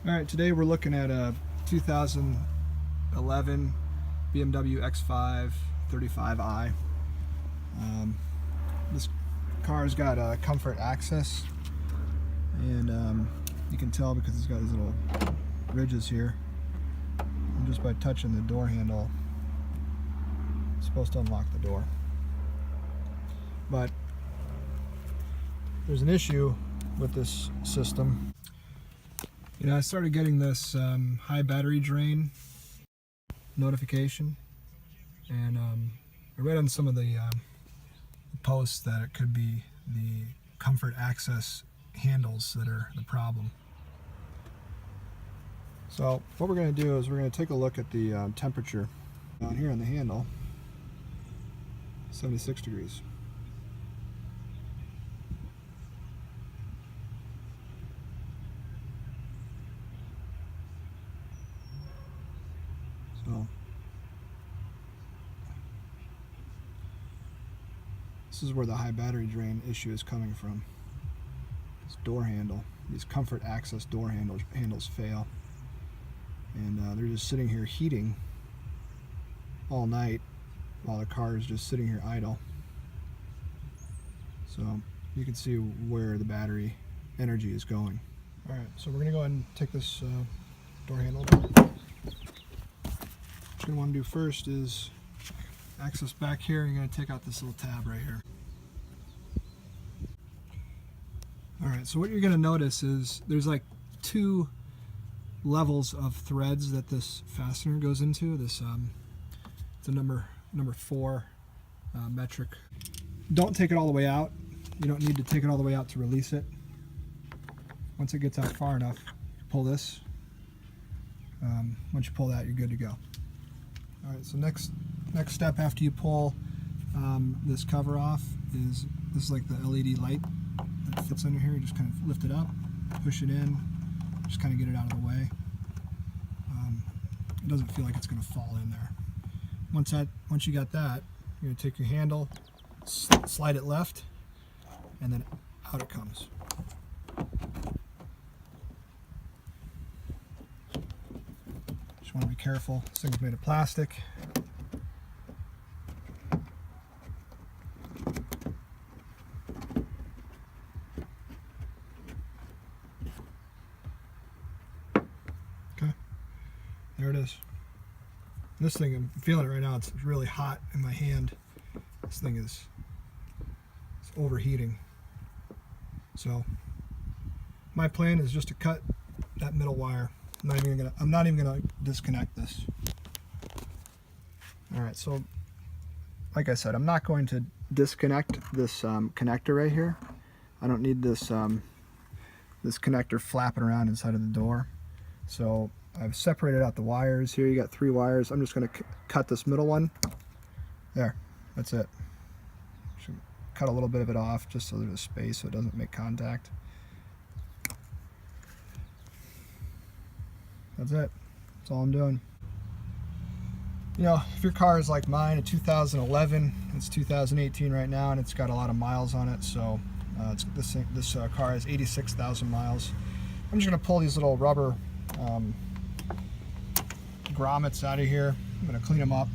Alright, today we're looking at a 2011 BMW X5 35i. This car's got a comfort access, and you can tell because it's got these little ridges here. And just by touching the door handle, it's supposed to unlock the door. But there's an issue with this system. You know, I started getting this high battery drain notification, and I read on some of the posts that it could be the comfort access handles that are the problem. So what we're going to do is we're going to take a look at the temperature down here on the handle. 76 degrees. So this is where the high battery drain issue is coming from. This door handle, these comfort access door handles fail, and they're just sitting here heating all night while the car is just sitting here idle. So you can see where the battery energy is going. All right, so we're going to go ahead and take this door handle. What you're going to want to do first is access back here. You're going to take out this little tab right here. Alright, so what you're going to notice is there's like two levels of threads that this fastener goes into. This it's a number 4 metric. Don't take it all the way out. You don't need to take it all the way out to release it. Once it gets out far enough, pull this. Once you pull that, you're good to go. Alright, so next step after you pull this cover off is this is like the LED light that fits under here. You just kind of lift it up, push it in, just kind of get it out of the way. It doesn't feel like it's going to fall in there. Once you got that, you're going to take your handle, slide it left, and then out it comes. Just want to be careful. This thing's made of plastic. Okay, there it is. This thing, I'm feeling it right now. It's really hot in my hand. This thing is overheating. So my plan is just to cut that middle wire. I'm not even gonna disconnect this. All right, so like I said, I'm not going to disconnect this connector right here. I don't need this this connector flapping around inside of the door. So I've separated out the wires here. You got 3 wires. I'm just going to cut this middle one. There, that's it. Should cut a little bit of it off just so there's a space so it doesn't make contact. That's it. That's all I'm doing. You know, if your car is like mine, a 2011, it's 2018 right now, and it's got a lot of miles on it. So this car has 86,000 miles. I'm just going to pull these little rubber grommets out of here. I'm going to clean them up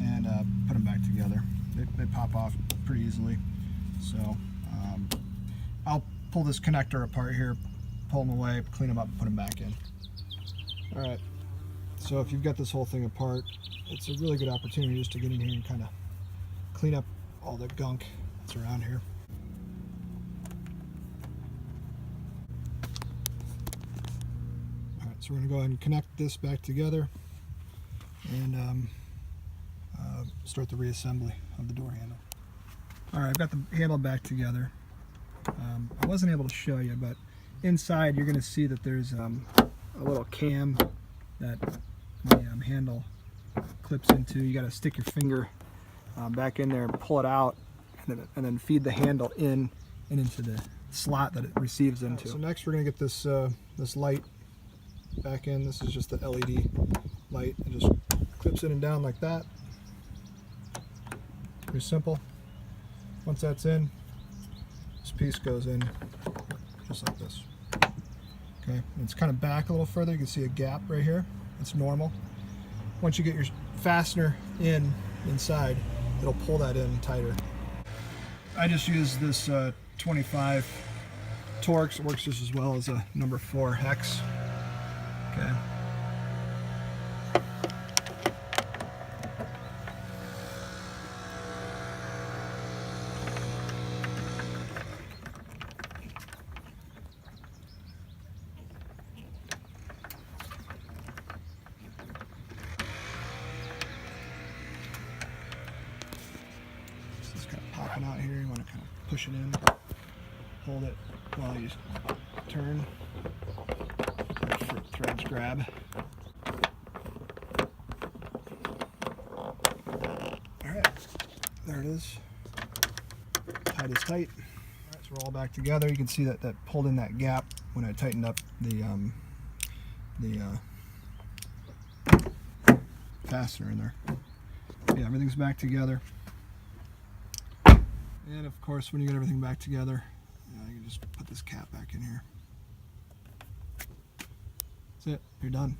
and put them back together. They pop off pretty easily. So I'll pull this connector apart here, pull them away, clean them up, and put them back in. Alright, so if you've got this whole thing apart, it's a really good opportunity just to get in here and kind of clean up all the gunk that's around here. Alright, so we're going to go ahead and connect this back together and start the reassembly of the door handle. Alright, I've got the handle back together. I wasn't able to show you, but inside you're going to see that there's a little cam that the handle clips into. You got to stick your finger back in there and pull it out, and then feed the handle in and into the slot that it receives into. So next we're going to get this this light back in. This is just the LED light. It just clips in and down like that. Pretty simple. Once that's in, this piece goes in just like this. Okay, it's kind of back a little further. You can see a gap right here. It's normal. Once you get your fastener inside, it'll pull that in tighter. I just use this 25 Torx. It works just as well as a number 4 hex. Okay. It's kind of popping out here. You want to kind of push it in, hold it while you turn. Threads grab. Alright, there it is. Tight is tight. Alright, so we're all back together. You can see that pulled in that gap when I tightened up the fastener in there. Yeah, everything's back together. And of course, when you get everything back together, you can just put this cap back in here. That's it. You're done.